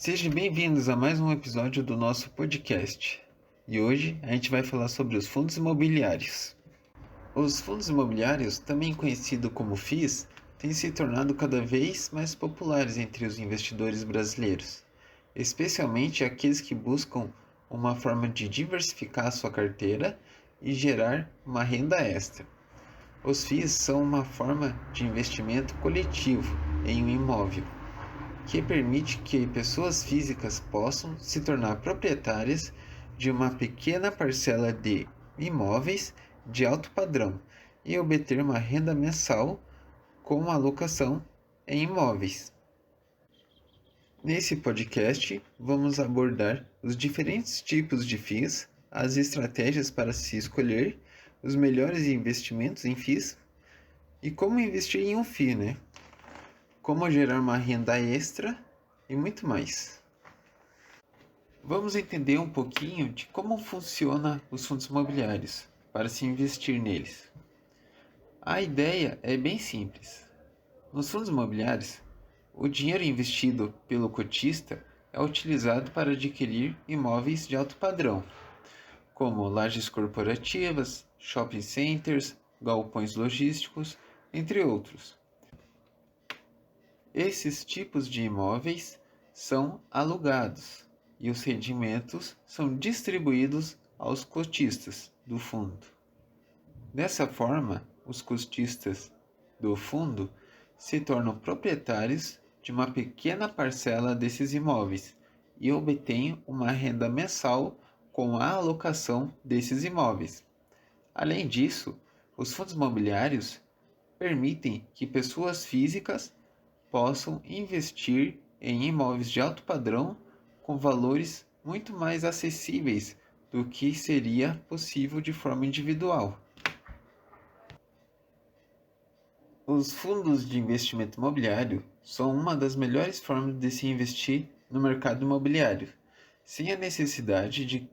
Sejam bem-vindos a mais um episódio do nosso podcast. E hoje a gente vai falar sobre os fundos imobiliários. Os fundos imobiliários, também conhecidos como FIIs, têm se tornado cada vez mais populares entre os investidores brasileiros, especialmente aqueles que buscam uma forma de diversificar sua carteira e gerar uma renda extra. Os FIIs são uma forma de investimento coletivo em um imóvel, que permite que pessoas físicas possam se tornar proprietárias de uma pequena parcela de imóveis de alto padrão e obter uma renda mensal com alocação em imóveis. Nesse podcast, vamos abordar os diferentes tipos de FIIs, as estratégias para se escolher, os melhores investimentos em FIIs e como investir em um FII, como gerar uma renda extra e muito mais. Vamos entender um pouquinho de como funcionam os fundos imobiliários para se investir neles. A ideia é bem simples. Nos fundos imobiliários, o dinheiro investido pelo cotista é utilizado para adquirir imóveis de alto padrão, como lajes corporativas, shopping centers, galpões logísticos, entre outros. Esses tipos de imóveis são alugados e os rendimentos são distribuídos aos cotistas do fundo. Dessa forma, os cotistas do fundo se tornam proprietários de uma pequena parcela desses imóveis e obtêm uma renda mensal com a alocação desses imóveis. Além disso, os fundos imobiliários permitem que pessoas físicas possam investir em imóveis de alto padrão com valores muito mais acessíveis do que seria possível de forma individual. Os fundos de investimento imobiliário são uma das melhores formas de se investir no mercado imobiliário, sem a necessidade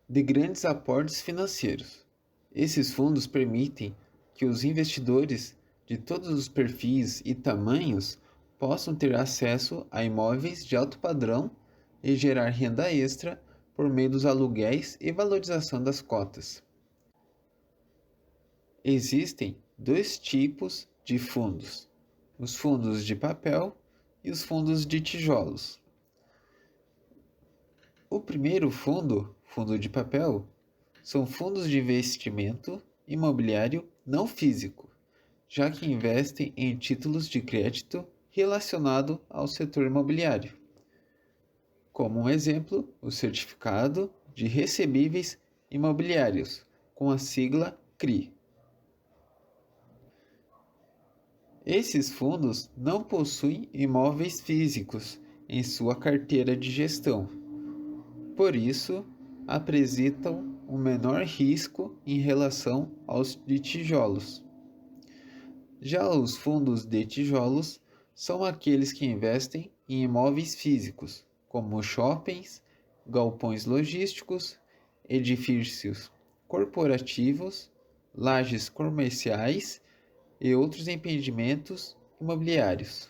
de grandes aportes financeiros. Esses fundos permitem que os investidores de todos os perfis e tamanhos possam ter acesso a imóveis de alto padrão e gerar renda extra por meio dos aluguéis e valorização das cotas. Existem dois tipos de fundos: os fundos de papel e os fundos de tijolos. O primeiro fundo de papel, são fundos de investimento imobiliário não físico, já que investem em títulos de crédito relacionado ao setor imobiliário. Como um exemplo, o certificado de recebíveis imobiliários, com a sigla CRI. Esses fundos não possuem imóveis físicos em sua carteira de gestão, por isso apresentam um menor risco em relação aos de tijolos. Já os fundos de tijolos são aqueles que investem em imóveis físicos, como shoppings, galpões logísticos, edifícios corporativos, lajes comerciais e outros empreendimentos imobiliários.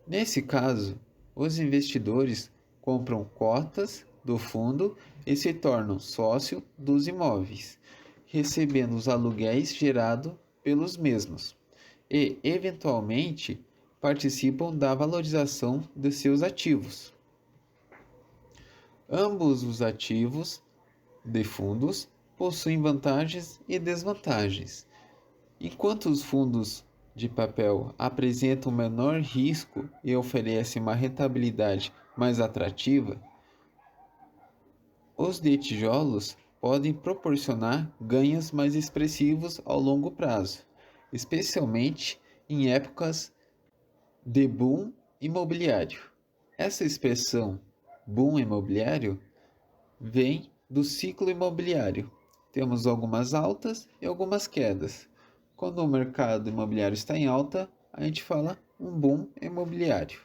Nesse caso, os investidores compram cotas do fundo e se tornam sócio dos imóveis, recebendo os aluguéis gerados pelos mesmos e, eventualmente, participam da valorização de seus ativos. Ambos os ativos de fundos possuem vantagens e desvantagens. Enquanto os fundos de papel apresentam menor risco e oferecem uma rentabilidade mais atrativa, os de tijolos podem proporcionar ganhos mais expressivos ao longo prazo, especialmente em épocas de boom imobiliário. Essa expressão boom imobiliário vem do ciclo imobiliário. Temos algumas altas e algumas quedas. Quando o mercado imobiliário está em alta, a gente fala um boom imobiliário,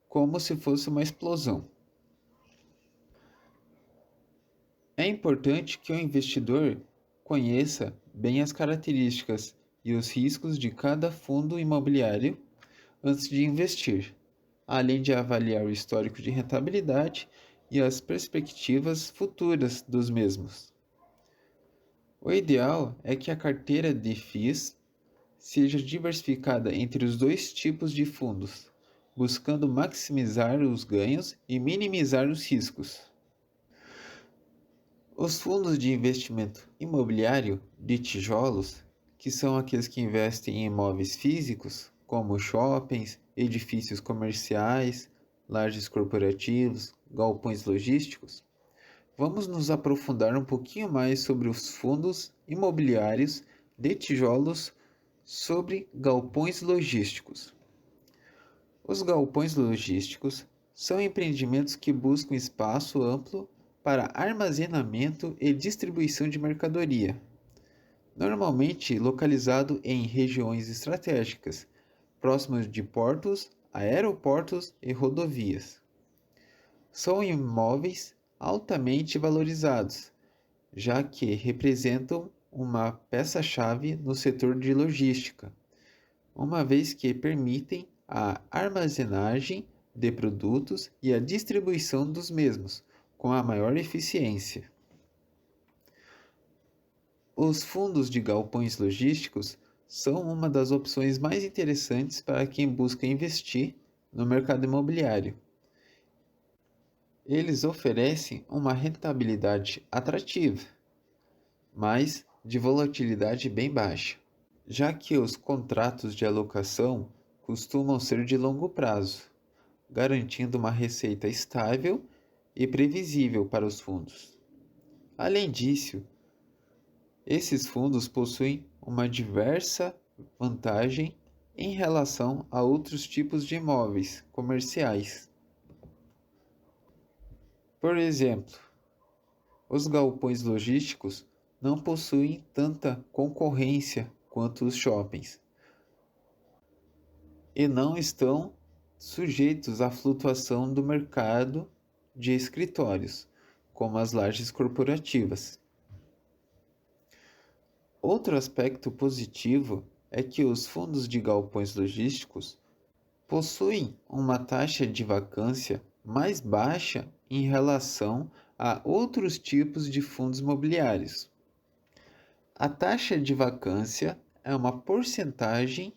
como se fosse uma explosão. É importante que o investidor conheça bem as características e os riscos de cada fundo imobiliário antes de investir. além de avaliar o histórico de rentabilidade e as perspectivas futuras dos mesmos. O ideal é que a carteira de FIIs seja diversificada entre os dois tipos de fundos, buscando maximizar os ganhos e minimizar os riscos. Os fundos de investimento imobiliário de tijolos, que são aqueles que investem em imóveis físicos, como shoppings, edifícios comerciais, lajes corporativos, galpões logísticos, vamos nos aprofundar um pouquinho mais sobre os fundos imobiliários de tijolos sobre galpões logísticos. Os galpões logísticos são empreendimentos que buscam espaço amplo para armazenamento e distribuição de mercadoria, normalmente localizado em regiões estratégicas, próximas de portos, aeroportos e rodovias. São imóveis altamente valorizados, já que representam uma peça-chave no setor de logística, uma vez que permitem a armazenagem de produtos e a distribuição dos mesmos com a maior eficiência. Os fundos de galpões logísticos são uma das opções mais interessantes para quem busca investir no mercado imobiliário. Eles oferecem uma rentabilidade atrativa, mas de volatilidade bem baixa, já que os contratos de alocação costumam ser de longo prazo, garantindo uma receita estável e previsível para os fundos. Além disso, esses fundos possuem uma diversa vantagem em relação a outros tipos de imóveis comerciais. Por exemplo, os galpões logísticos não possuem tanta concorrência quanto os shoppings e não estão sujeitos à flutuação do mercado de escritórios, como as lajes corporativas. Outro aspecto positivo é que os fundos de galpões logísticos possuem uma taxa de vacância mais baixa em relação a outros tipos de fundos imobiliários. A taxa de vacância é uma porcentagem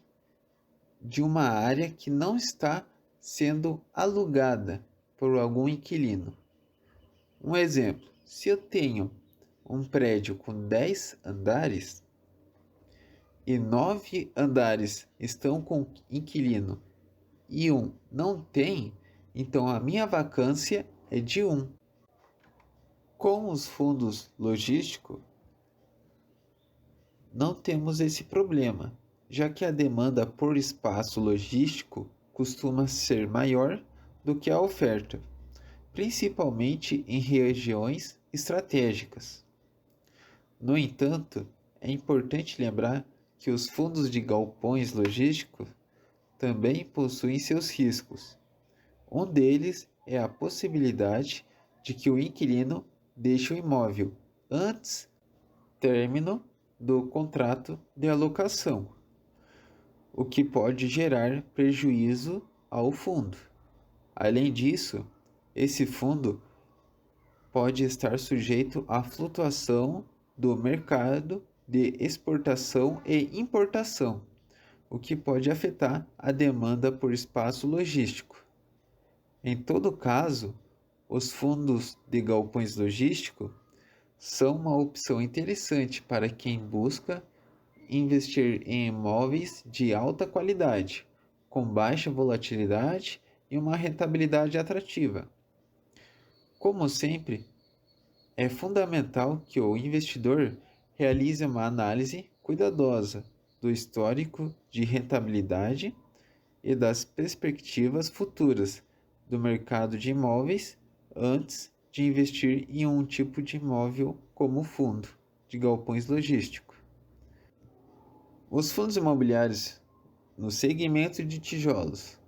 de uma área que não está sendo alugada por algum inquilino. Um exemplo, se eu tenho um prédio com 10 andares e 9 andares estão com inquilino e um não tem, então a minha vacância é de 1. Com os fundos logísticos, não temos esse problema, já que a demanda por espaço logístico costuma ser maior do que a oferta, principalmente em regiões estratégicas. No entanto, é importante lembrar que os fundos de galpões logísticos também possuem seus riscos. Um deles é a possibilidade de que o inquilino deixe o imóvel antes do término do contrato de alocação, o que pode gerar prejuízo ao fundo. Além disso, esse fundo pode estar sujeito à flutuação do mercado de exportação e importação, o que pode afetar a demanda por espaço logístico. Em todo caso, os fundos de galpões logísticos são uma opção interessante para quem busca investir em imóveis de alta qualidade, com baixa volatilidade e uma rentabilidade atrativa. Como sempre, é fundamental que o investidor realize uma análise cuidadosa do histórico de rentabilidade e das perspectivas futuras do mercado de imóveis antes de investir em um tipo de imóvel como fundo de galpões logísticos. Os fundos imobiliários no segmento de tijolos,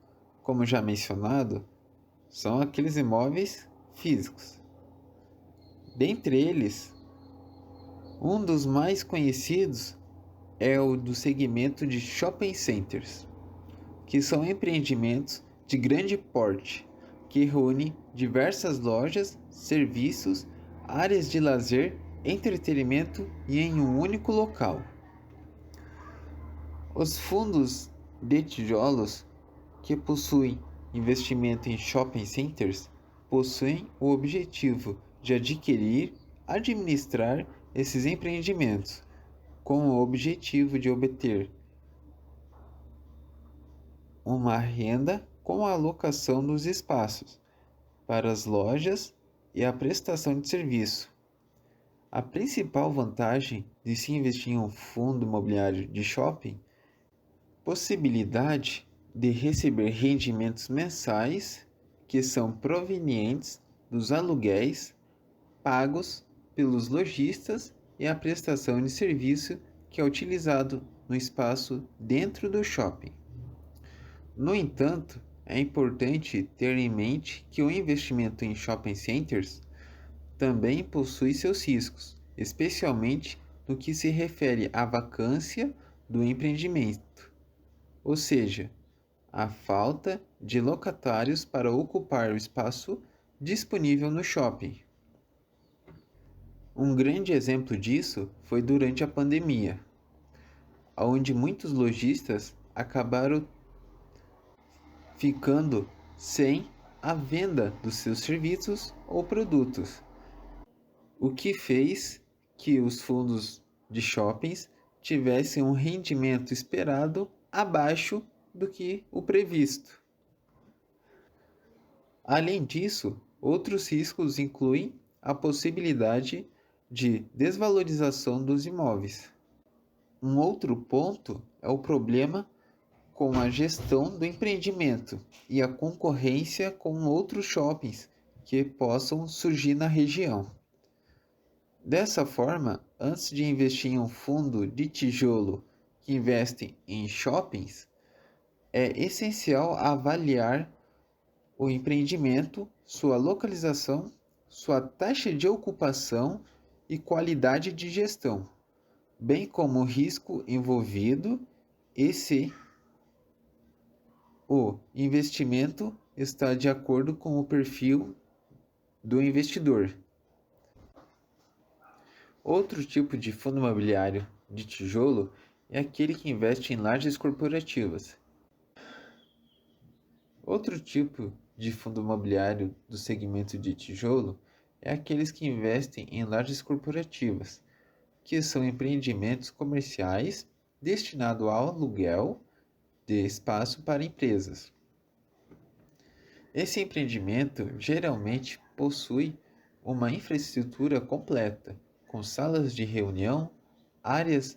como já mencionado, são aqueles imóveis físicos. Dentre eles, um dos mais conhecidos é o do segmento de shopping centers, que são empreendimentos de grande porte, que reúne diversas lojas, serviços, áreas de lazer, entretenimento e em um único local. Os fundos de tijolos que possuem investimento em shopping centers possuem o objetivo de adquirir, administrar esses empreendimentos, com o objetivo de obter uma renda com a alocação dos espaços para as lojas e a prestação de serviço. A principal vantagem de se investir em um fundo imobiliário de shopping possibilidade de receber rendimentos mensais que são provenientes dos aluguéis pagos pelos lojistas e a prestação de serviço que é utilizado no espaço dentro do shopping. No entanto, é importante ter em mente que o investimento em shopping centers também possui seus riscos, especialmente no que se refere à vacância do empreendimento, ou seja, a falta de locatários para ocupar o espaço disponível no shopping. Um grande exemplo disso foi durante a pandemia, onde muitos lojistas acabaram ficando sem a venda dos seus serviços ou produtos, o que fez que os fundos de shoppings tivessem um rendimento esperado abaixo do que o previsto. Além disso, outros riscos incluem a possibilidade de desvalorização dos imóveis. Um outro ponto é o problema com a gestão do empreendimento e a concorrência com outros shoppings que possam surgir na região. Dessa forma, antes de investir em um fundo de tijolo que investe em shoppings, é essencial avaliar o empreendimento, sua localização, sua taxa de ocupação e qualidade de gestão, bem como o risco envolvido e se o investimento está de acordo com o perfil do investidor. Outro tipo de fundo imobiliário de tijolo é aquele que investe em lajes corporativas. Outro tipo de fundo imobiliário do segmento de tijolo é aqueles que investem em lajes corporativas, que são empreendimentos comerciais destinados ao aluguel de espaço para empresas. Esse empreendimento geralmente possui uma infraestrutura completa, com salas de reunião, áreas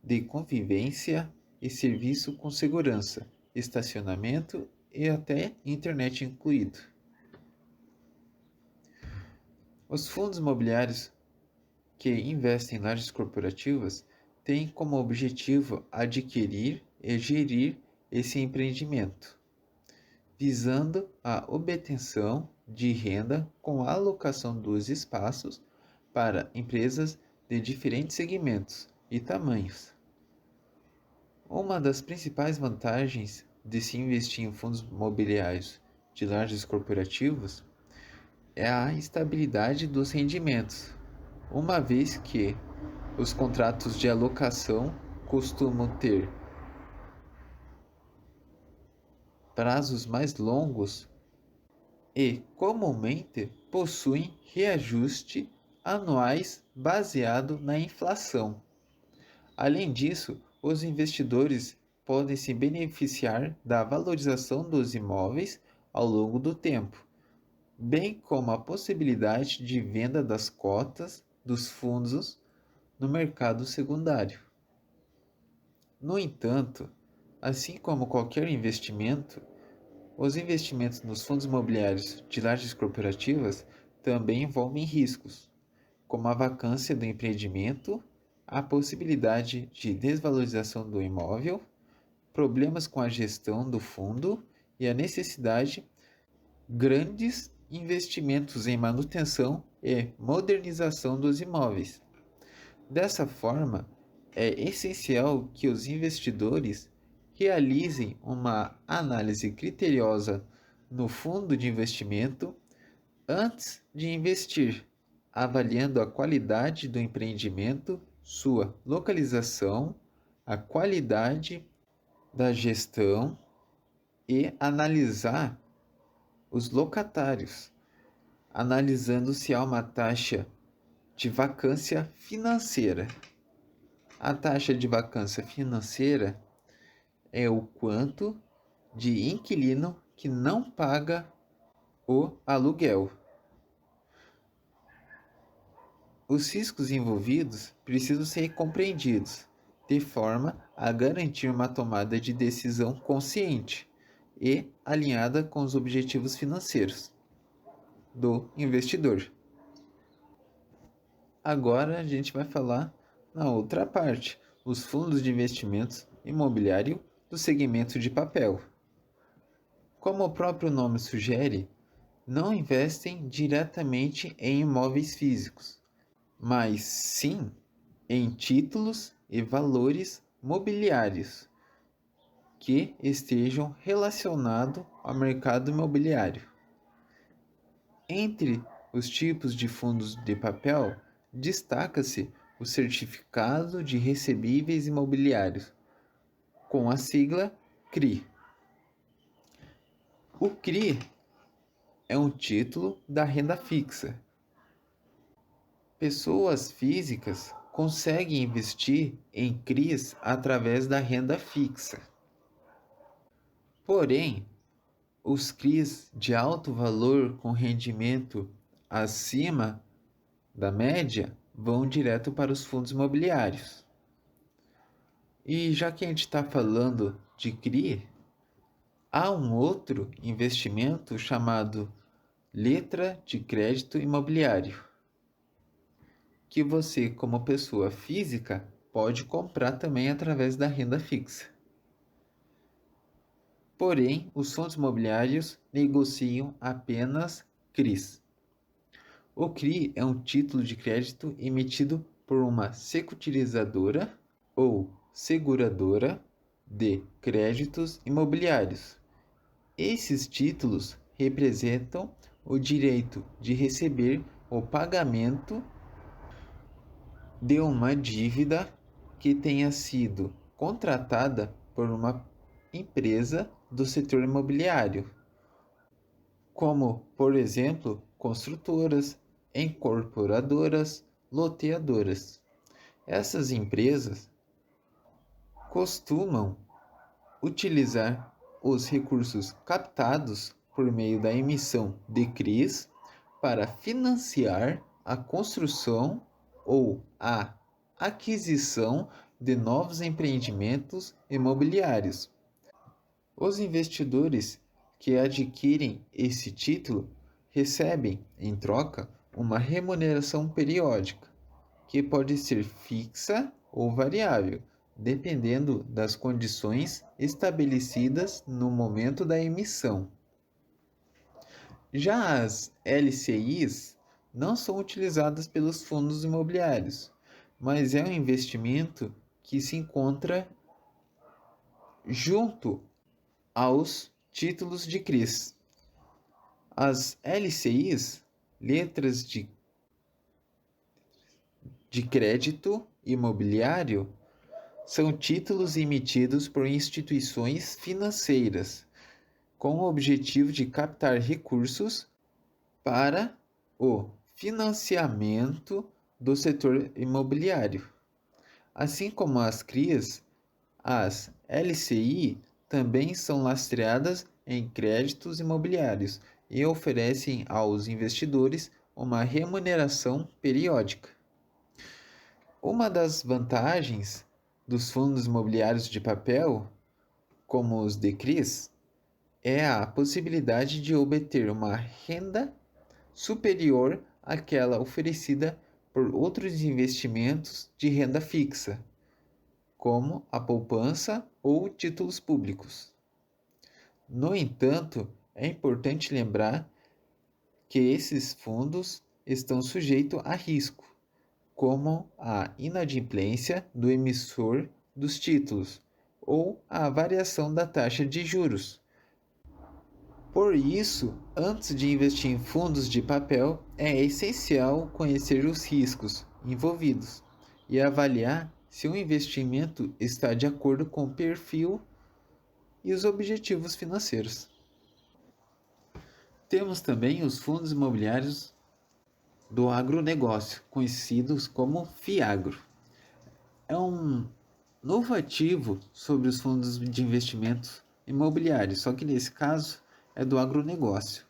de convivência e serviço com segurança, estacionamento e até internet incluído. Os fundos imobiliários que investem em lajes corporativas têm como objetivo adquirir e gerir esse empreendimento, visando a obtenção de renda com a alocação dos espaços para empresas de diferentes segmentos e tamanhos. Uma das principais vantagens de se investir em fundos imobiliários de lajes corporativos é a estabilidade dos rendimentos, uma vez que os contratos de alocação costumam ter prazos mais longos e comumente possuem reajuste anuais baseado na inflação. Além disso, os investidores podem se beneficiar da valorização dos imóveis ao longo do tempo, bem como a possibilidade de venda das cotas dos fundos no mercado secundário. No entanto, assim como qualquer investimento, os investimentos nos fundos imobiliários de lajes corporativas também envolvem riscos, como a vacância do empreendimento, a possibilidade de desvalorização do imóvel, problemas com a gestão do fundo e a necessidade de grandes investimentos em manutenção e modernização dos imóveis. Dessa forma, é essencial que os investidores realizem uma análise criteriosa no fundo de investimento antes de investir, avaliando a qualidade do empreendimento, sua localização, a qualidade da gestão e analisar os locatários, analisando se há uma taxa de vacância financeira. A taxa de vacância financeira é o quanto de inquilino que não paga o aluguel. Os riscos envolvidos precisam ser compreendidos, de forma a garantir uma tomada de decisão consciente e alinhada com os objetivos financeiros do investidor. Agora a gente vai falar na outra parte, os fundos de investimentos imobiliário do segmento de papel. Como o próprio nome sugere, não investem diretamente em imóveis físicos, mas sim em títulos e valores mobiliários que estejam relacionados ao mercado imobiliário. Entre os tipos de fundos de papel, destaca-se o Certificado de Recebíveis Imobiliários, com a sigla CRI. O CRI é um título da renda fixa. Pessoas físicas conseguem investir em CRIs através da renda fixa. Porém, os CRIs de alto valor com rendimento acima da média vão direto para os fundos imobiliários. E já que a gente está falando de CRI, há um outro investimento chamado letra de crédito imobiliário, que você, como pessoa física, pode comprar também através da renda fixa. Porém, os fundos imobiliários negociam apenas CRIs. O CRI é um título de crédito emitido por uma securitizadora ou seguradora de créditos imobiliários. Esses títulos representam o direito de receber o pagamento de uma dívida que tenha sido contratada por uma empresa do setor imobiliário, como, por exemplo, construtoras, incorporadoras, loteadoras. Essas empresas costumam utilizar os recursos captados por meio da emissão de CRIs para financiar a construção ou a aquisição de novos empreendimentos imobiliários. Os investidores que adquirem esse título recebem, em troca, uma remuneração periódica, que pode ser fixa ou variável, dependendo das condições estabelecidas no momento da emissão. Já as LCIs não são utilizadas pelos fundos imobiliários, mas é um investimento que se encontra junto aos títulos de CRIs. As LCIs, letras de crédito imobiliário, são títulos emitidos por instituições financeiras com o objetivo de captar recursos para o financiamento do setor imobiliário. Assim como as CRIs, as LCI também são lastreadas em créditos imobiliários e oferecem aos investidores uma remuneração periódica. Uma das vantagens dos fundos imobiliários de papel, como os de CRIs, é a possibilidade de obter uma renda superior àquela oferecida por outros investimentos de renda fixa, como a poupança ou títulos públicos. No entanto, é importante lembrar que esses fundos estão sujeitos a risco, como a inadimplência do emissor dos títulos, ou a variação da taxa de juros. Por isso, antes de investir em fundos de papel, é essencial conhecer os riscos envolvidos e avaliar se o investimento está de acordo com o perfil e os objetivos financeiros. Temos também os fundos imobiliários do agronegócio, conhecidos como FIAGRO. É um novo ativo sobre os fundos de investimentos imobiliários, só que nesse caso é do agronegócio,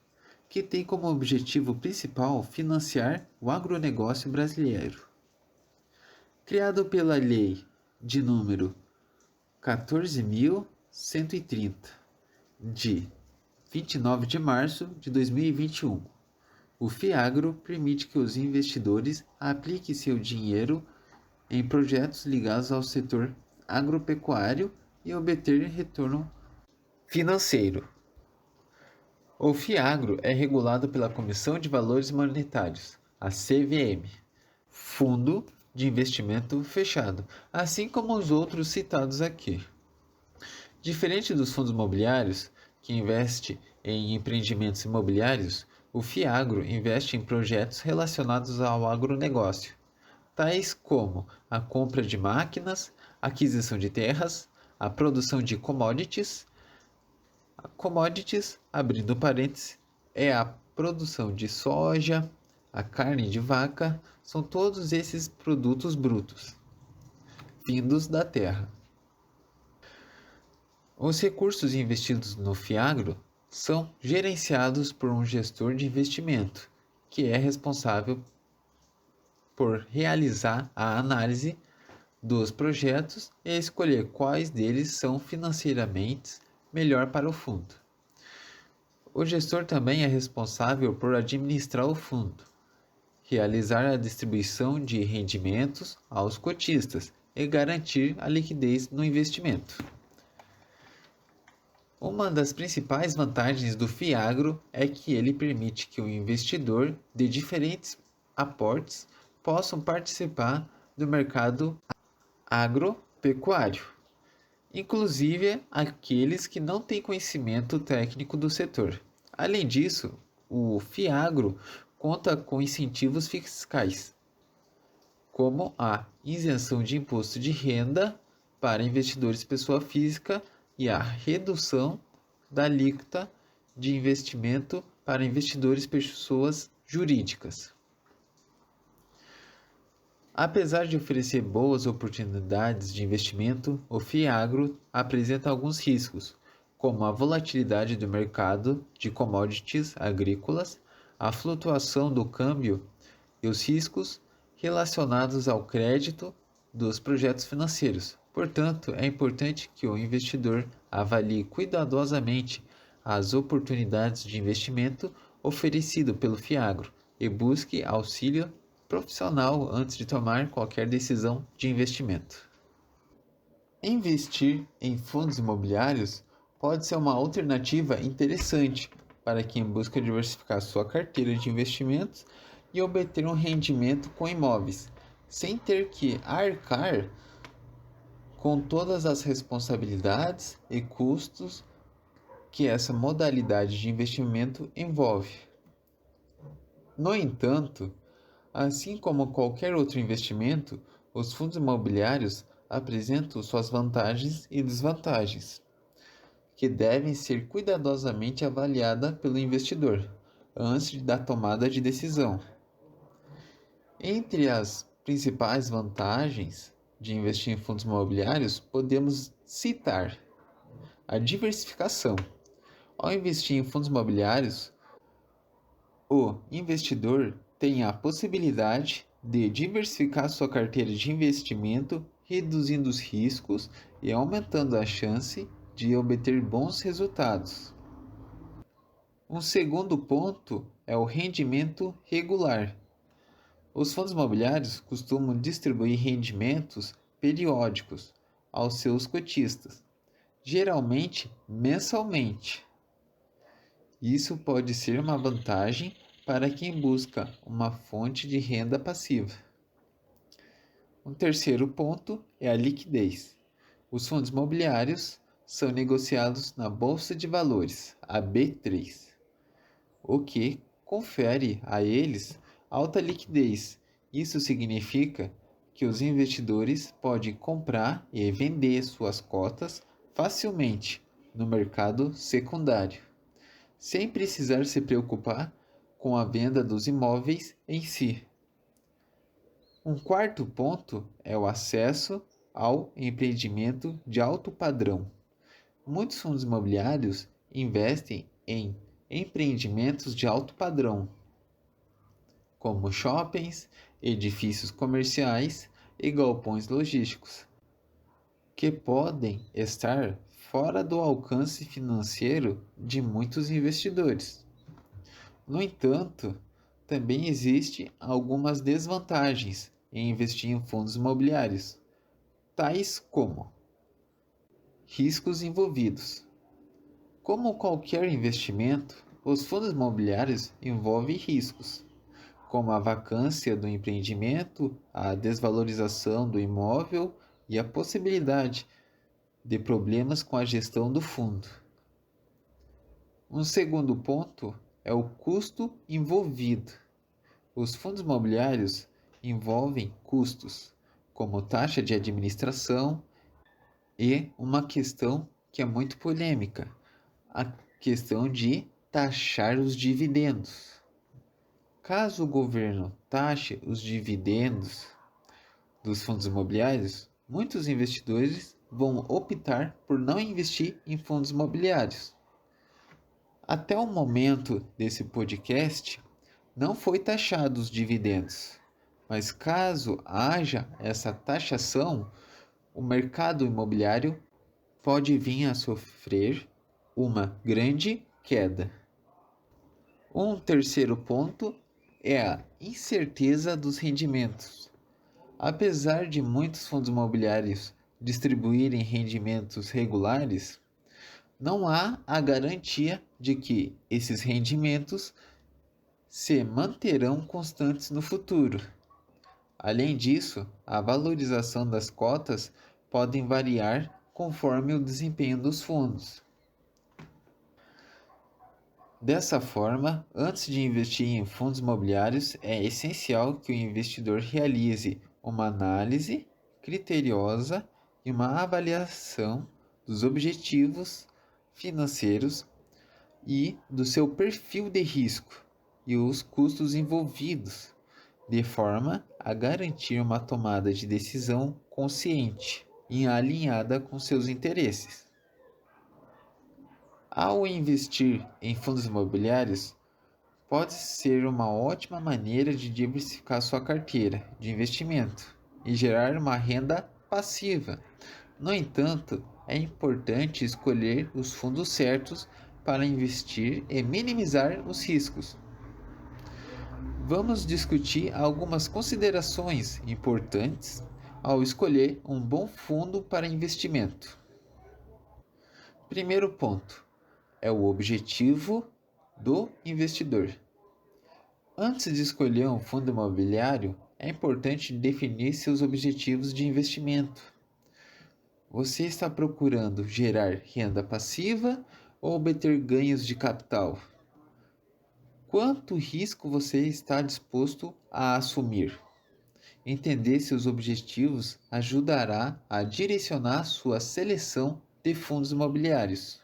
que tem como objetivo principal financiar o agronegócio brasileiro. Criado pela Lei de número 14.130, de 29 de março de 2021, o FIAGRO permite que os investidores apliquem seu dinheiro em projetos ligados ao setor agropecuário e obter retorno financeiro. O FIAGRO é regulado pela Comissão de Valores Monetários, a CVM, Fundo de Investimento Fechado, assim como os outros citados aqui. Diferente dos fundos imobiliários, que investe em empreendimentos imobiliários, o FIAGRO investe em projetos relacionados ao agronegócio, tais como a compra de máquinas, aquisição de terras, a produção de commodities. Commodities, abrindo parênteses, é a produção de soja, a carne de vaca, são todos esses produtos brutos, vindos da terra. Os recursos investidos no FIAGRO são gerenciados por um gestor de investimento, que é responsável por realizar a análise dos projetos e escolher quais deles são financeiramente melhor para o fundo. O gestor também é responsável por administrar o fundo, realizar a distribuição de rendimentos aos cotistas e garantir a liquidez no investimento. Uma das principais vantagens do FIAGRO é que ele permite que o investidor de diferentes aportes possam participar do mercado agropecuário, inclusive aqueles que não têm conhecimento técnico do setor. Além disso, o FIAGRO conta com incentivos fiscais, como a isenção de imposto de renda para investidores pessoa física e a redução da alíquota de investimento para investidores pessoas jurídicas. Apesar de oferecer boas oportunidades de investimento, o FIAGRO apresenta alguns riscos, como a volatilidade do mercado de commodities agrícolas, a flutuação do câmbio e os riscos relacionados ao crédito dos projetos financeiros. Portanto, é importante que o investidor avalie cuidadosamente as oportunidades de investimento oferecido pelo FIAGRO e busque auxílio profissional antes de tomar qualquer decisão de investimento. Investir em fundos imobiliários pode ser uma alternativa interessante para quem busca diversificar sua carteira de investimentos e obter um rendimento com imóveis, sem ter que arcar com todas as responsabilidades e custos que essa modalidade de investimento envolve. No entanto, assim como qualquer outro investimento, os fundos imobiliários apresentam suas vantagens e desvantagens, que devem ser cuidadosamente avaliadas pelo investidor antes da tomada de decisão. Entre as principais vantagens de investir em fundos imobiliários, podemos citar a diversificação. Ao investir em fundos imobiliários, o investidor tem a possibilidade de diversificar sua carteira de investimento, reduzindo os riscos e aumentando a chance de obter bons resultados. Um segundo ponto é o rendimento regular. Os fundos imobiliários costumam distribuir rendimentos periódicos aos seus cotistas, geralmente mensalmente. Isso pode ser uma vantagem para quem busca uma fonte de renda passiva. Um terceiro ponto é a liquidez. Os fundos imobiliários são negociados na Bolsa de Valores, a B3, o que confere a eles alta liquidez. Isso significa que os investidores podem comprar e vender suas cotas facilmente no mercado secundário, sem precisar se preocupar com a venda dos imóveis em si. Um quarto ponto é o acesso ao empreendimento de alto padrão. Muitos fundos imobiliários investem em empreendimentos de alto padrão, como shoppings, edifícios comerciais e galpões logísticos, que podem estar fora do alcance financeiro de muitos investidores. No entanto, também existem algumas desvantagens em investir em fundos imobiliários, tais como riscos envolvidos. Como qualquer investimento, os fundos imobiliários envolvem riscos, como a vacância do empreendimento, a desvalorização do imóvel e a possibilidade de problemas com a gestão do fundo. Um segundo ponto é o custo envolvido. Os fundos imobiliários envolvem custos, como taxa de administração e uma questão que é muito polêmica, a questão de taxar os dividendos. Caso o governo taxe os dividendos dos fundos imobiliários, muitos investidores vão optar por não investir em fundos imobiliários. Até o momento desse podcast, não foi taxado os dividendos, mas caso haja essa taxação, o mercado imobiliário pode vir a sofrer uma grande queda. Um terceiro ponto é a incerteza dos rendimentos. Apesar de muitos fundos imobiliários distribuírem rendimentos regulares, não há a garantia de que esses rendimentos se manterão constantes no futuro. Além disso, a valorização das cotas pode variar conforme o desempenho dos fundos. Dessa forma, antes de investir em fundos imobiliários, é essencial que o investidor realize uma análise criteriosa e uma avaliação dos objetivos financeiros e do seu perfil de risco e os custos envolvidos, de forma a garantir uma tomada de decisão consciente e alinhada com seus interesses. Ao investir em fundos imobiliários, pode ser uma ótima maneira de diversificar sua carteira de investimento e gerar uma renda passiva. No entanto, é importante escolher os fundos certos para investir e minimizar os riscos. Vamos discutir algumas considerações importantes ao escolher um bom fundo para investimento. Primeiro ponto é o objetivo do investidor. Antes de escolher um fundo imobiliário, é importante definir seus objetivos de investimento. Você está procurando gerar renda passiva ou obter ganhos de capital? Quanto risco você está disposto a assumir? Entender seus objetivos ajudará a direcionar sua seleção de fundos imobiliários.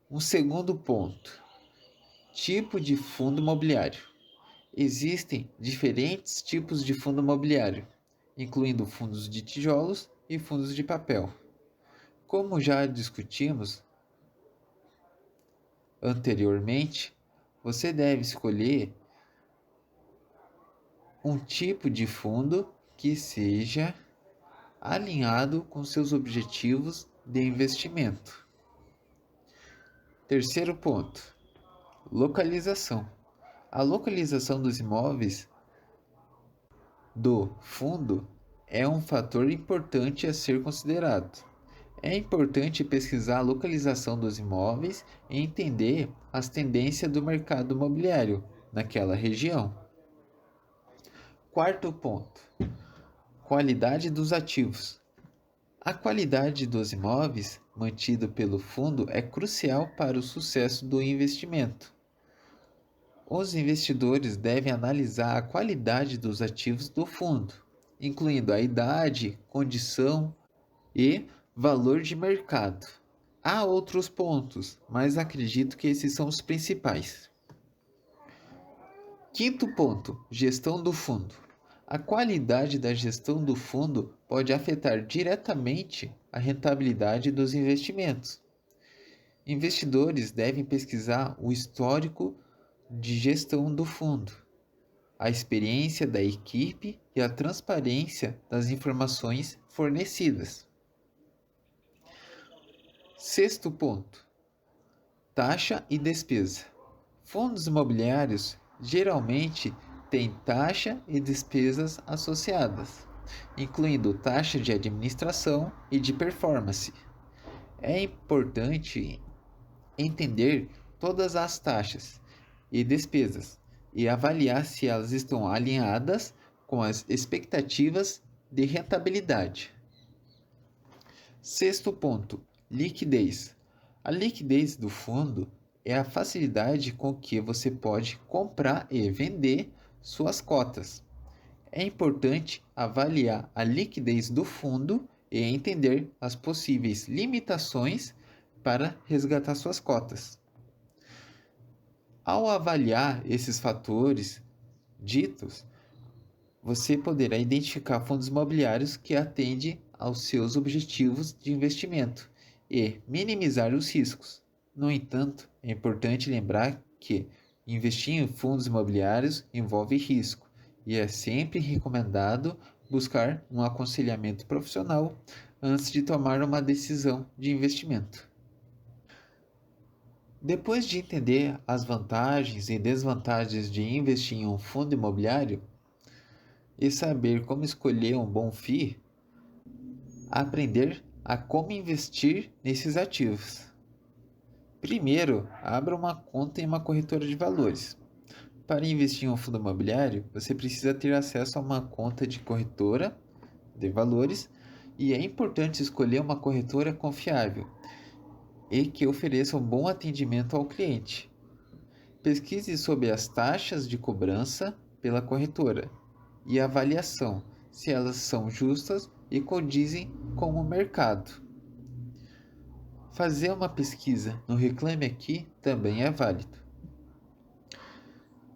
Um segundo ponto: tipo de fundo imobiliário. Existem diferentes tipos de fundo imobiliário, incluindo fundos de tijolos e fundos de papel. Como já discutimos anteriormente, você deve escolher um tipo de fundo que seja alinhado com seus objetivos de investimento. Terceiro ponto: localização. A localização dos imóveis do fundo é um fator importante a ser considerado. É importante pesquisar a localização dos imóveis e entender as tendências do mercado imobiliário naquela região. Quarto ponto: qualidade dos ativos. A qualidade dos imóveis mantido pelo fundo é crucial para o sucesso do investimento. Os investidores devem analisar a qualidade dos ativos do fundo, incluindo a idade, condição e valor de mercado. Há outros pontos, mas acredito que esses são os principais. Quinto ponto: gestão do fundo. A qualidade da gestão do fundo pode afetar diretamente a rentabilidade dos investimentos. Investidores devem pesquisar o histórico de gestão do fundo, a experiência da equipe e a transparência das informações fornecidas. Sexto ponto: taxa e despesa. Fundos imobiliários geralmente têm taxa e despesas associadas, incluindo taxa de administração e de performance. É importante entender todas as taxas e despesas e avaliar se elas estão alinhadas com as expectativas de rentabilidade. Sexto ponto: liquidez. A liquidez do fundo é a facilidade com que você pode comprar e vender suas cotas. É importante avaliar a liquidez do fundo e entender as possíveis limitações para resgatar suas cotas. Ao avaliar esses fatores ditos, você poderá identificar fundos imobiliários que atendem aos seus objetivos de investimento e minimizar os riscos. No entanto, é importante lembrar que investir em fundos imobiliários envolve risco e é sempre recomendado buscar um aconselhamento profissional antes de tomar uma decisão de investimento. Depois de entender as vantagens e desvantagens de investir em um fundo imobiliário e saber como escolher um bom FII, aprender a como investir nesses ativos. Primeiro, abra uma conta em uma corretora de valores. Para investir em um fundo imobiliário, você precisa ter acesso a uma conta de corretora de valores e é importante escolher uma corretora confiável e que ofereça um bom atendimento ao cliente. Pesquise sobre as taxas de cobrança pela corretora e a avaliação, se elas são justas e condizem com o mercado. Fazer uma pesquisa no Reclame Aqui também é válido.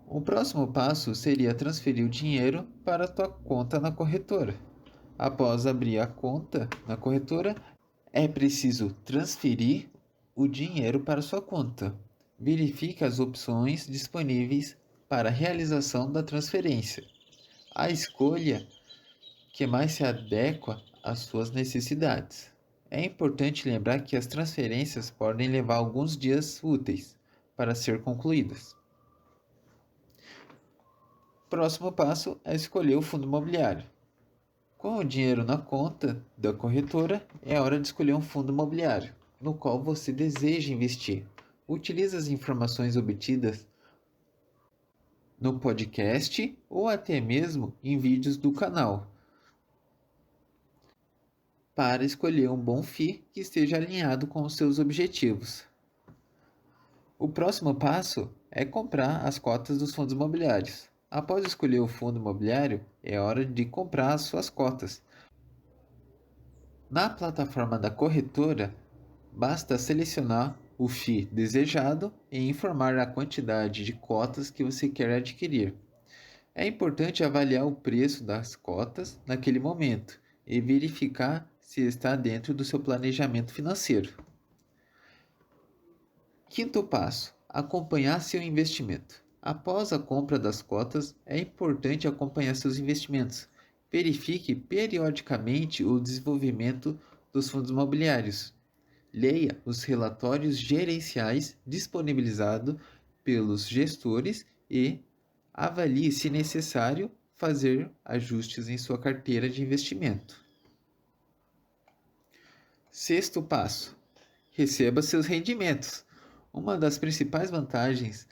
O próximo passo seria transferir o dinheiro para a tua conta na corretora. Após abrir a conta na corretora, é preciso transferir o dinheiro para sua conta. Verifique as opções disponíveis para a realização da transferência. A escolha que mais se adequa às suas necessidades. É importante lembrar que as transferências podem levar alguns dias úteis para ser concluídas. Próximo passo é escolher o fundo imobiliário. Com o dinheiro na conta da corretora, é hora de escolher um fundo imobiliário no qual você deseja investir. Utilize as informações obtidas no podcast ou até mesmo em vídeos do canal para escolher um bom FII que esteja alinhado com os seus objetivos. O próximo passo é comprar as cotas dos fundos imobiliários. Após escolher o fundo imobiliário, é hora de comprar as suas cotas. Na plataforma da corretora, basta selecionar o FII desejado e informar a quantidade de cotas que você quer adquirir. É importante avaliar o preço das cotas naquele momento e verificar se está dentro do seu planejamento financeiro. Quinto passo: acompanhar seu investimento. Após a compra das cotas, é importante acompanhar seus investimentos. Verifique periodicamente o desenvolvimento dos fundos imobiliários. Leia os relatórios gerenciais disponibilizados pelos gestores e avalie se necessário fazer ajustes em sua carteira de investimento. Sexto passo: receba seus rendimentos. Uma das principais vantagens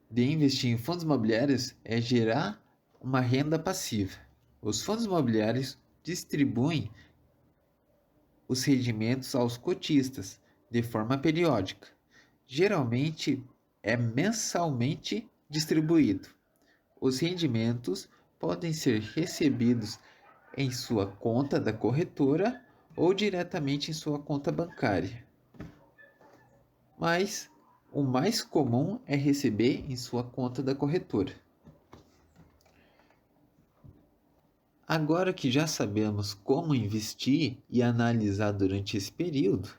de investir em fundos imobiliários é gerar uma renda passiva. Os fundos imobiliários distribuem os rendimentos aos cotistas de forma periódica. Geralmente é mensalmente distribuído. Os rendimentos podem ser recebidos em sua conta da corretora ou diretamente em sua conta bancária. Mas o mais comum é receber em sua conta da corretora. Agora que já sabemos como investir e analisar durante esse período,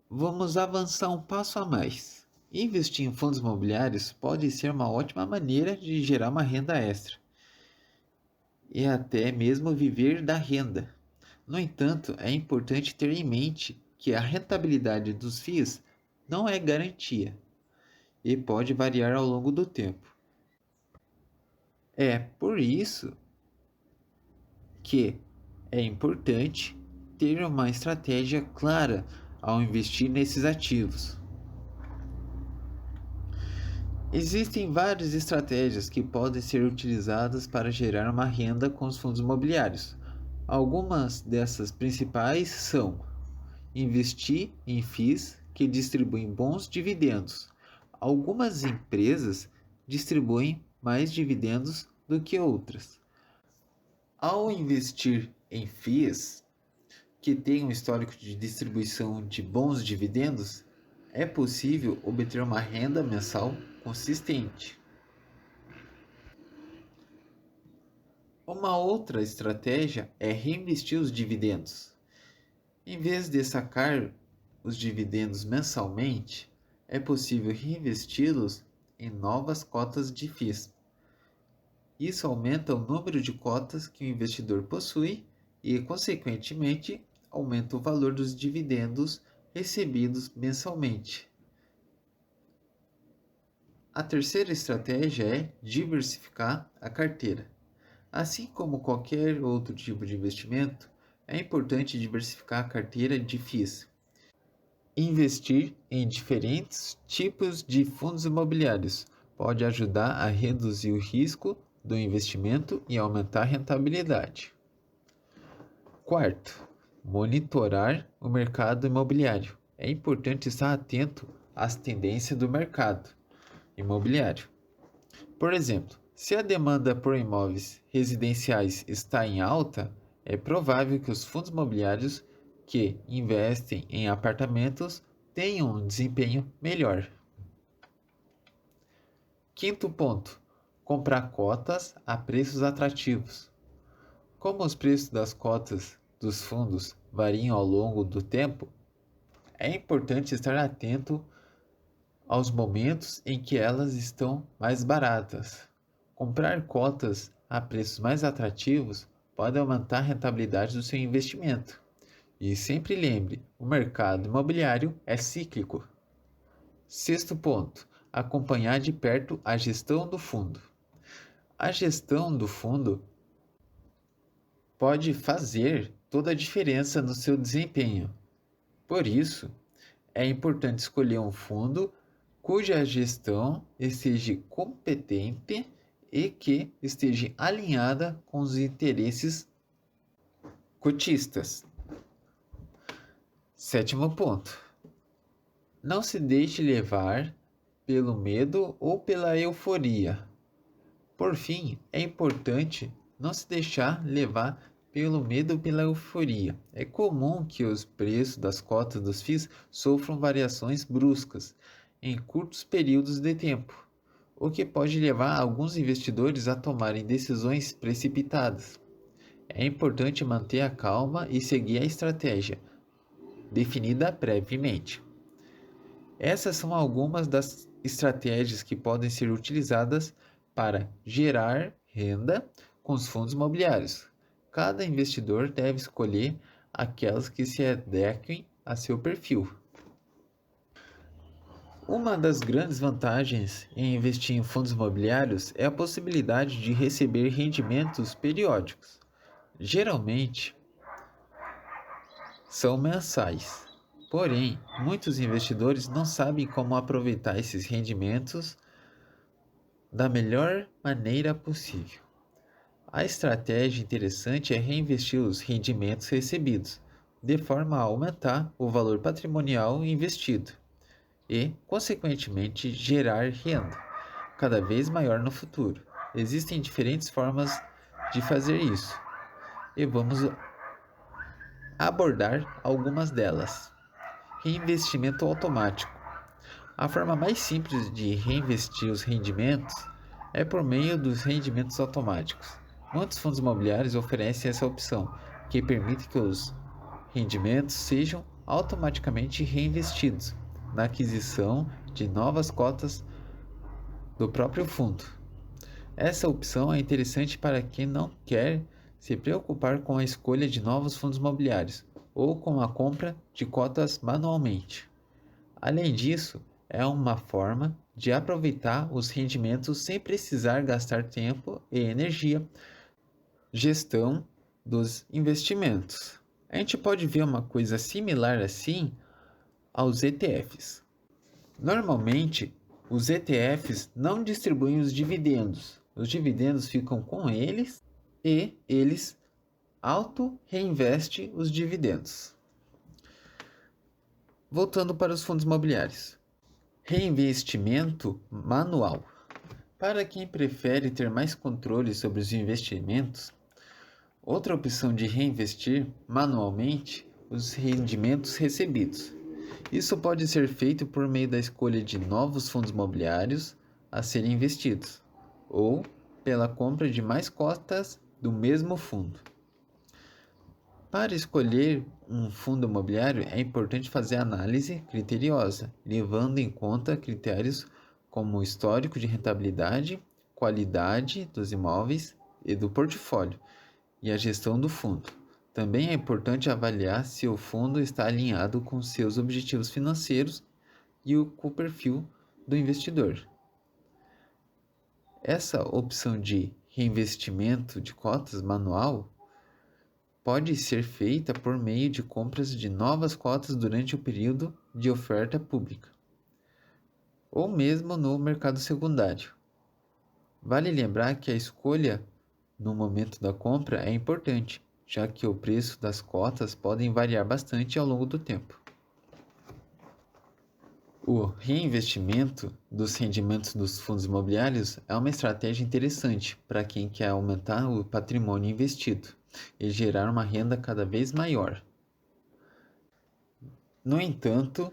vamos avançar um passo a mais. Investir em fundos imobiliários pode ser uma ótima maneira de gerar uma renda extra e até mesmo viver da renda. No entanto, é importante ter em mente que a rentabilidade dos FIIs não é garantia e pode variar ao longo do tempo. É por isso que é importante ter uma estratégia clara ao investir nesses ativos. Existem várias estratégias que podem ser utilizadas para gerar uma renda com os fundos imobiliários. Algumas dessas principais são investir em FIIs que distribuem bons dividendos. Algumas empresas distribuem mais dividendos do que outras. Ao investir em FIIs que têm um histórico de distribuição de bons dividendos, é possível obter uma renda mensal consistente. Uma outra estratégia é reinvestir os dividendos. Em vez de sacar os dividendos mensalmente, é possível reinvesti-los em novas cotas de FIIs. Isso aumenta o número de cotas que o investidor possui e, consequentemente, aumenta o valor dos dividendos recebidos mensalmente. A terceira estratégia é diversificar a carteira. Assim como qualquer outro tipo de investimento, é importante diversificar a carteira de FIIs. Investir em diferentes tipos de fundos imobiliários pode ajudar a reduzir o risco do investimento e aumentar a rentabilidade. Quarto, monitorar o mercado imobiliário. É importante estar atento às tendências do mercado imobiliário. Por exemplo, se a demanda por imóveis residenciais está em alta, é provável que os fundos imobiliários que investem em apartamentos tenham um desempenho melhor. Quinto ponto: comprar cotas a preços atrativos. Como os preços das cotas dos fundos variam ao longo do tempo, é importante estar atento aos momentos em que elas estão mais baratas. Comprar cotas a preços mais atrativos pode aumentar a rentabilidade do seu investimento. E sempre lembre, o mercado imobiliário é cíclico. Sexto ponto: acompanhar de perto a gestão do fundo. A gestão do fundo pode fazer toda a diferença no seu desempenho. Por isso, é importante escolher um fundo cuja gestão esteja competente e que esteja alinhada com os interesses cotistas. Sétimo ponto: não se deixe levar pelo medo ou pela euforia. Por fim, é importante não se deixar levar pelo medo ou pela euforia. É comum que os preços das cotas dos FIIs sofram variações bruscas em curtos períodos de tempo, o que pode levar alguns investidores a tomarem decisões precipitadas. É importante manter a calma e seguir a estratégia definida previamente. Essas são algumas das estratégias que podem ser utilizadas para gerar renda com os fundos imobiliários. Cada investidor deve escolher aquelas que se adequem a seu perfil. Uma das grandes vantagens em investir em fundos imobiliários é a possibilidade de receber rendimentos periódicos. Geralmente, são mensais. Porém, muitos investidores não sabem como aproveitar esses rendimentos da melhor maneira possível. A estratégia interessante é reinvestir os rendimentos recebidos, de forma a aumentar o valor patrimonial investido e, consequentemente, gerar renda cada vez maior no futuro. Existem diferentes formas de fazer isso e vamos abordar algumas delas. Reinvestimento automático. A forma mais simples de reinvestir os rendimentos é por meio dos rendimentos automáticos. Muitos fundos imobiliários oferecem essa opção, que permite que os rendimentos sejam automaticamente reinvestidos na aquisição de novas cotas do próprio fundo. Essa opção é interessante para quem não quer se preocupar com a escolha de novos fundos imobiliários ou com a compra de cotas manualmente. Além disso, é uma forma de aproveitar os rendimentos sem precisar gastar tempo e energia. Gestão dos investimentos. A gente pode ver uma coisa similar assim aos ETFs. Normalmente, os ETFs não distribuem os dividendos. Os dividendos ficam com eles e eles auto-reinvestem os dividendos. Voltando para os fundos imobiliários. Reinvestimento manual. Para quem prefere ter mais controle sobre os investimentos, outra opção de reinvestir manualmente os rendimentos recebidos. Isso pode ser feito por meio da escolha de novos fundos imobiliários a serem investidos, ou pela compra de mais cotas do mesmo fundo. Para escolher um fundo imobiliário é importante fazer análise criteriosa, levando em conta critérios como o histórico de rentabilidade, qualidade dos imóveis e do portfólio, e a gestão do fundo. Também é importante avaliar se o fundo está alinhado com seus objetivos financeiros e com o perfil do investidor. Essa opção de reinvestimento de cotas manual pode ser feita por meio de compras de novas cotas durante o período de oferta pública, ou mesmo no mercado secundário. Vale lembrar que a escolha no momento da compra é importante, já que o preço das cotas podem variar bastante ao longo do tempo. O reinvestimento dos rendimentos dos fundos imobiliários é uma estratégia interessante para quem quer aumentar o patrimônio investido e gerar uma renda cada vez maior. No entanto,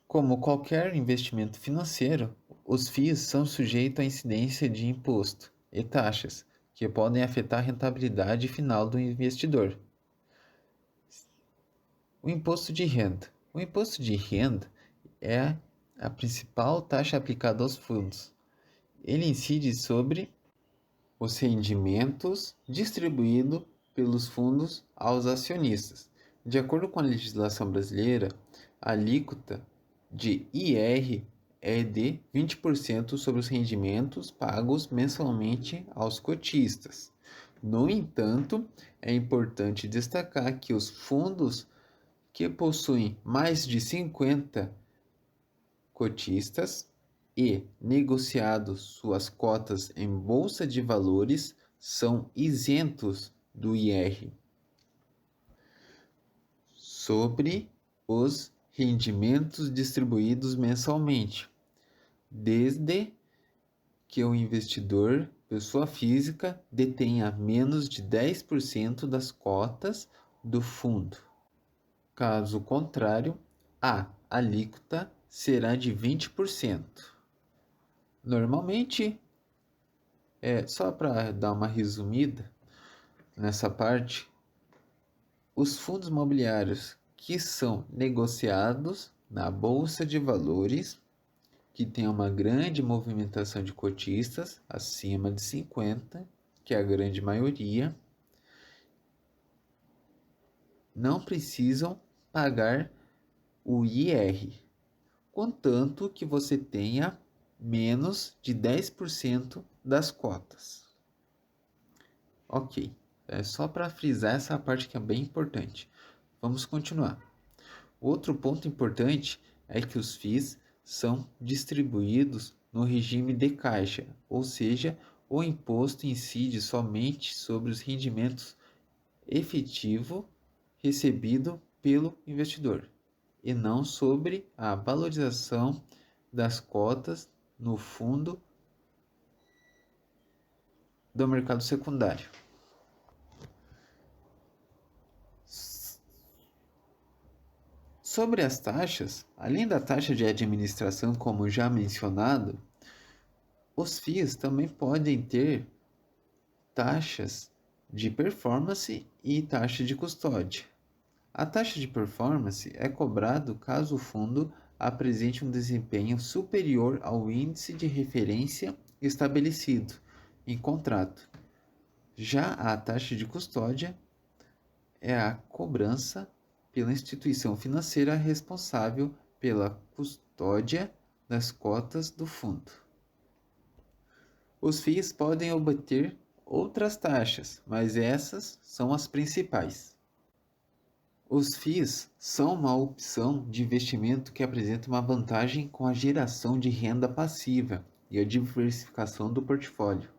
como qualquer investimento financeiro, os FIIs são sujeitos à incidência de imposto e taxas, que podem afetar a rentabilidade final do investidor. O imposto de renda. O imposto de renda é a principal taxa aplicada aos fundos. Ele incide sobre os rendimentos distribuídos pelos fundos aos acionistas. De acordo com a legislação brasileira, a alíquota de IR é de 20% sobre os rendimentos pagos mensalmente aos cotistas. No entanto, é importante destacar que os fundos que possuem mais de 50 cotistas e negociados suas cotas em bolsa de valores são isentos do IR sobre os rendimentos distribuídos mensalmente, desde que o investidor, pessoa física, detenha menos de 10% das cotas do fundo. Caso contrário, a alíquota será de 20%. Normalmente, só para dar uma resumida nessa parte, os fundos imobiliários que são negociados na Bolsa de Valores, que tem uma grande movimentação de cotistas, acima de 50, que é a grande maioria, não precisam pagar o IR, contanto que você tenha menos de 10% das cotas. Ok, é só para frisar essa parte que é bem importante. Vamos continuar. Outro ponto importante é que os FIIs são distribuídos no regime de caixa, ou seja, o imposto incide somente sobre os rendimentos efetivo recebido pelo investidor e não sobre a valorização das cotas no fundo do mercado secundário. Sobre as taxas, além da taxa de administração, como já mencionado, os FIIs também podem ter taxas de performance e taxa de custódia. A taxa de performance é cobrada caso o fundo apresente um desempenho superior ao índice de referência estabelecido em contrato. Já a taxa de custódia é a cobrança pela instituição financeira responsável pela custódia das cotas do fundo. Os FIIs podem obter outras taxas, mas essas são as principais. Os FIIs são uma opção de investimento que apresenta uma vantagem com a geração de renda passiva e a diversificação do portfólio.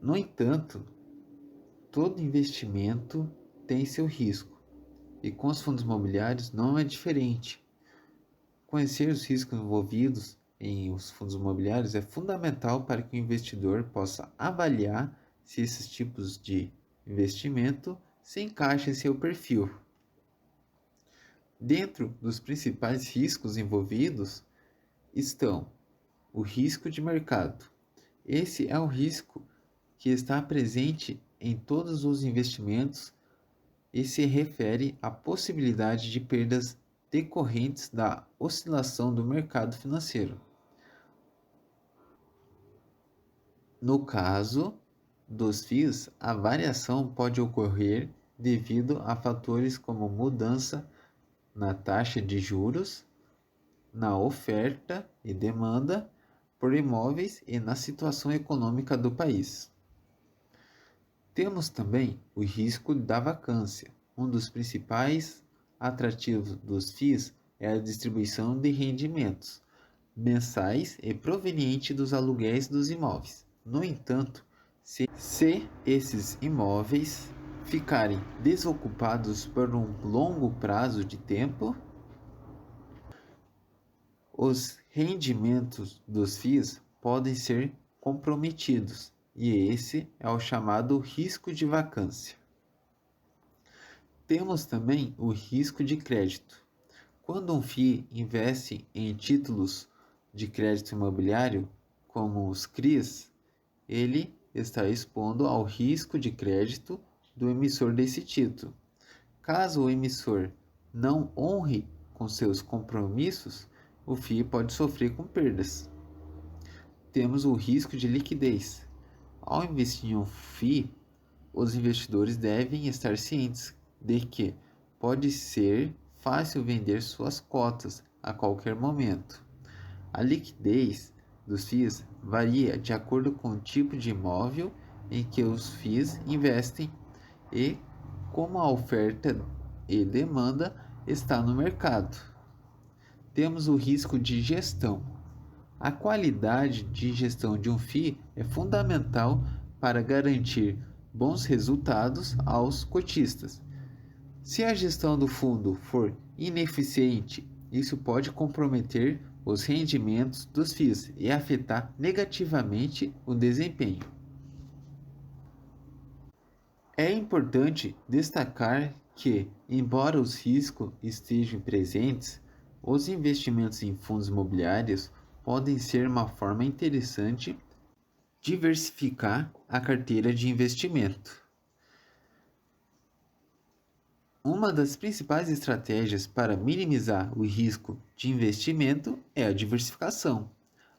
No entanto, todo investimento tem seu risco, e com os fundos imobiliários não é diferente. Conhecer os riscos envolvidos em os fundos imobiliários é fundamental para que o investidor possa avaliar se esses tipos de investimento se encaixam em seu perfil. Dentro dos principais riscos envolvidos estão o risco de mercado. Esse é o risco que está presente em todos os investimentos e se refere à possibilidade de perdas decorrentes da oscilação do mercado financeiro. No caso dos FIIs, a variação pode ocorrer devido a fatores como mudança na taxa de juros, na oferta e demanda por imóveis e na situação econômica do país. Temos também o risco da vacância. Um dos principais atrativos dos FIIs é a distribuição de rendimentos mensais e proveniente dos aluguéis dos imóveis. No entanto, se esses imóveis ficarem desocupados por um longo prazo de tempo, os rendimentos dos FIIs podem ser comprometidos, e esse é o chamado risco de vacância. Temos também o risco de crédito. Quando um FII investe em títulos de crédito imobiliário, como os CRIs, ele está expondo ao risco de crédito do emissor desse título. Caso o emissor não honre com seus compromissos, o FII pode sofrer com perdas. Temos o risco de liquidez. Ao investir em um FII, os investidores devem estar cientes de que pode ser fácil vender suas cotas a qualquer momento. A liquidez dos FIIs varia de acordo com o tipo de imóvel em que os FIIs investem e como a oferta e demanda está no mercado. Temos o risco de gestão. A qualidade de gestão de um FII é fundamental para garantir bons resultados aos cotistas. Se a gestão do fundo for ineficiente, isso pode comprometer os rendimentos dos FIIs e afetar negativamente o desempenho. É importante destacar que, embora os riscos estejam presentes, os investimentos em fundos imobiliários podem ser uma forma interessante de diversificar a carteira de investimento. Uma das principais estratégias para minimizar o risco de investimento é a diversificação.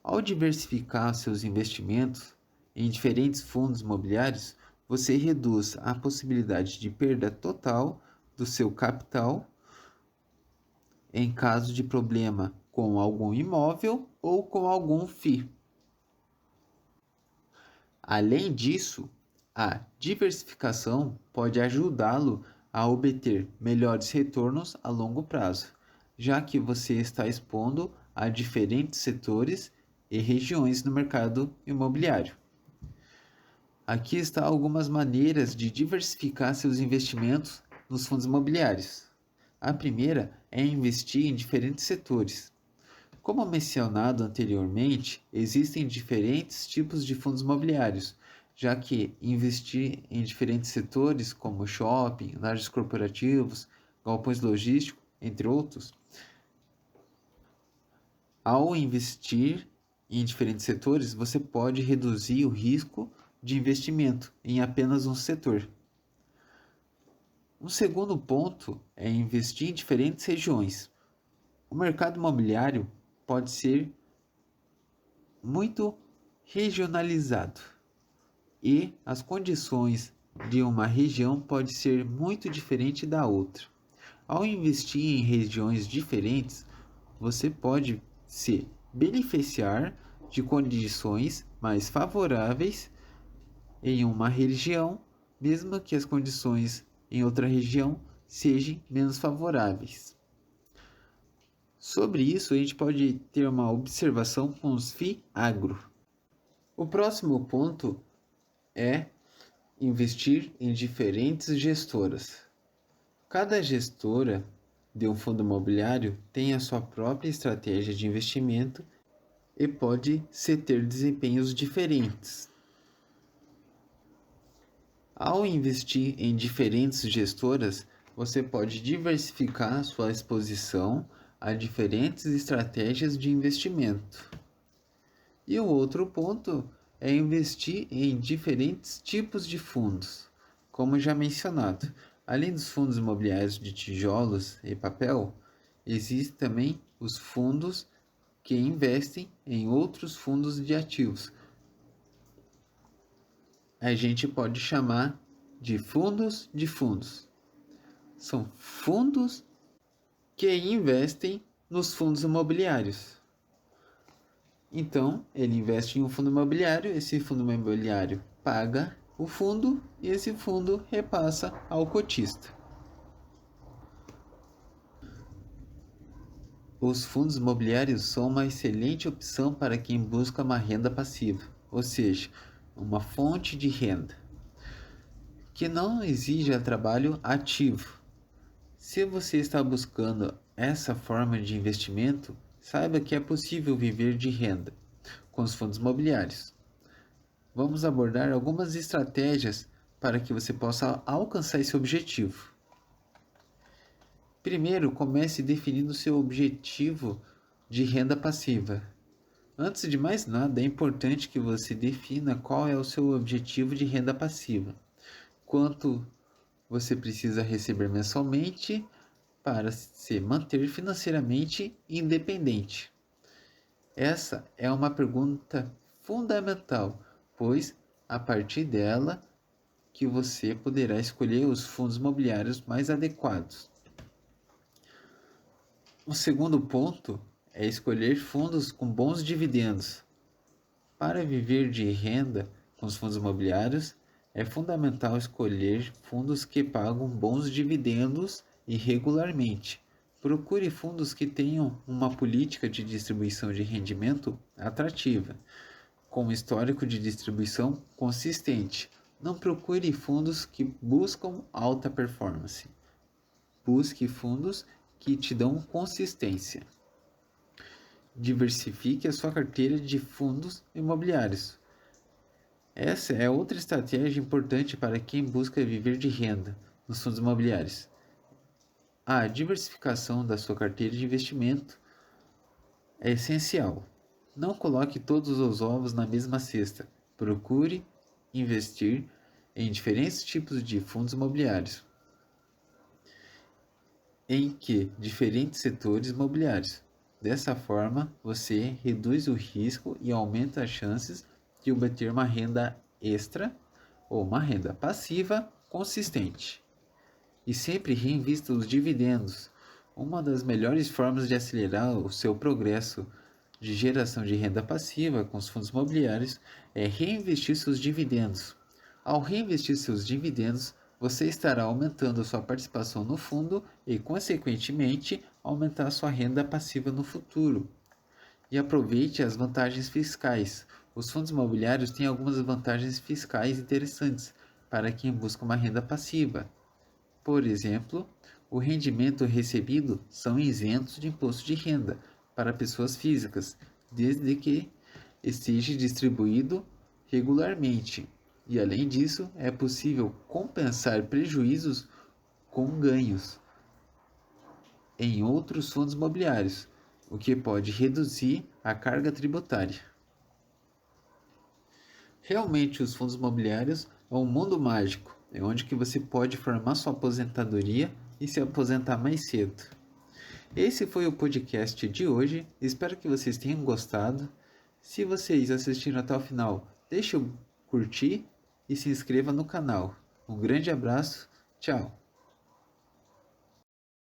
Ao diversificar seus investimentos em diferentes fundos imobiliários, você reduz a possibilidade de perda total do seu capital em caso de problema com algum imóvel ou com algum FII. Além disso, a diversificação pode ajudá-lo a obter melhores retornos a longo prazo, já que você está expondo a diferentes setores e regiões no mercado imobiliário. Aqui estão algumas maneiras de diversificar seus investimentos nos fundos imobiliários. A primeira é investir em diferentes setores. Como mencionado anteriormente, existem diferentes tipos de fundos imobiliários, já que investir em diferentes setores, como shopping, lajes corporativos, galpões logísticos, entre outros, ao investir em diferentes setores, você pode reduzir o risco de investimento em apenas um setor. Um segundo ponto é investir em diferentes regiões. O mercado imobiliário pode ser muito regionalizado e as condições de uma região podem ser muito diferentes da outra. Ao investir em regiões diferentes, você pode se beneficiar de condições mais favoráveis em uma região, mesmo que as condições em outra região sejam menos favoráveis. Sobre isso, a gente pode ter uma observação com os FII Agro. O próximo ponto é investir em diferentes gestoras. Cada gestora de um fundo imobiliário tem a sua própria estratégia de investimento e pode ter desempenhos diferentes. Ao investir em diferentes gestoras, você pode diversificar sua exposição a diferentes estratégias de investimento. E o outro ponto é investir em diferentes tipos de fundos, como já mencionado. Além dos fundos imobiliários de tijolos e papel, existem também os fundos que investem em outros fundos de ativos. A gente pode chamar de fundos de fundos. São fundos que investem nos fundos imobiliários. Então, ele investe em um fundo imobiliário, esse fundo imobiliário paga o fundo e esse fundo repassa ao cotista. Os fundos imobiliários são uma excelente opção para quem busca uma renda passiva, ou seja, uma fonte de renda que não exija trabalho ativo. Se você está buscando essa forma de investimento, saiba que é possível viver de renda com os fundos imobiliários. Vamos abordar algumas estratégias para que você possa alcançar esse objetivo. Primeiro, comece definindo seu objetivo de renda passiva. Antes de mais nada, é importante que você defina qual é o seu objetivo de renda passiva. Quanto você precisa receber mensalmente para se manter financeiramente independente? Essa é uma pergunta fundamental, pois a partir dela que você poderá escolher os fundos imobiliários mais adequados. O segundo ponto é escolher fundos com bons dividendos. Para viver de renda com os fundos imobiliários, é fundamental escolher fundos que pagam bons dividendos e regularmente. Procure fundos que tenham uma política de distribuição de rendimento atrativa, com histórico de distribuição consistente. Não procure fundos que buscam alta performance. Busque fundos que te dão consistência. Diversifique a sua carteira de fundos imobiliários. Essa é outra estratégia importante para quem busca viver de renda nos fundos imobiliários. A diversificação da sua carteira de investimento é essencial. Não coloque todos os ovos na mesma cesta. Procure investir em diferentes tipos de fundos imobiliários, em que diferentes setores imobiliários. Dessa forma, você reduz o risco e aumenta as chances de obter uma renda extra ou uma renda passiva consistente. E sempre reinvista os dividendos. Uma das melhores formas de acelerar o seu progresso de geração de renda passiva com os fundos imobiliários é reinvestir seus dividendos. Ao reinvestir seus dividendos, você estará aumentando sua participação no fundo e, consequentemente, aumentar sua renda passiva no futuro. e aproveite as vantagens fiscais. Os fundos imobiliários têm algumas vantagens fiscais interessantes para quem busca uma renda passiva. Por exemplo, o rendimento recebido são isentos de imposto de renda para pessoas físicas, desde que esteja distribuído regularmente. E além disso, é possível compensar prejuízos com ganhos em outros fundos imobiliários, o que pode reduzir a carga tributária. Realmente, os fundos imobiliários é um mundo mágico, é onde que você pode formar sua aposentadoria e se aposentar mais cedo. Esse foi o podcast de hoje, espero que vocês tenham gostado. Se vocês assistiram até o final, deixe o curtir e se inscreva no canal. Um grande abraço, tchau!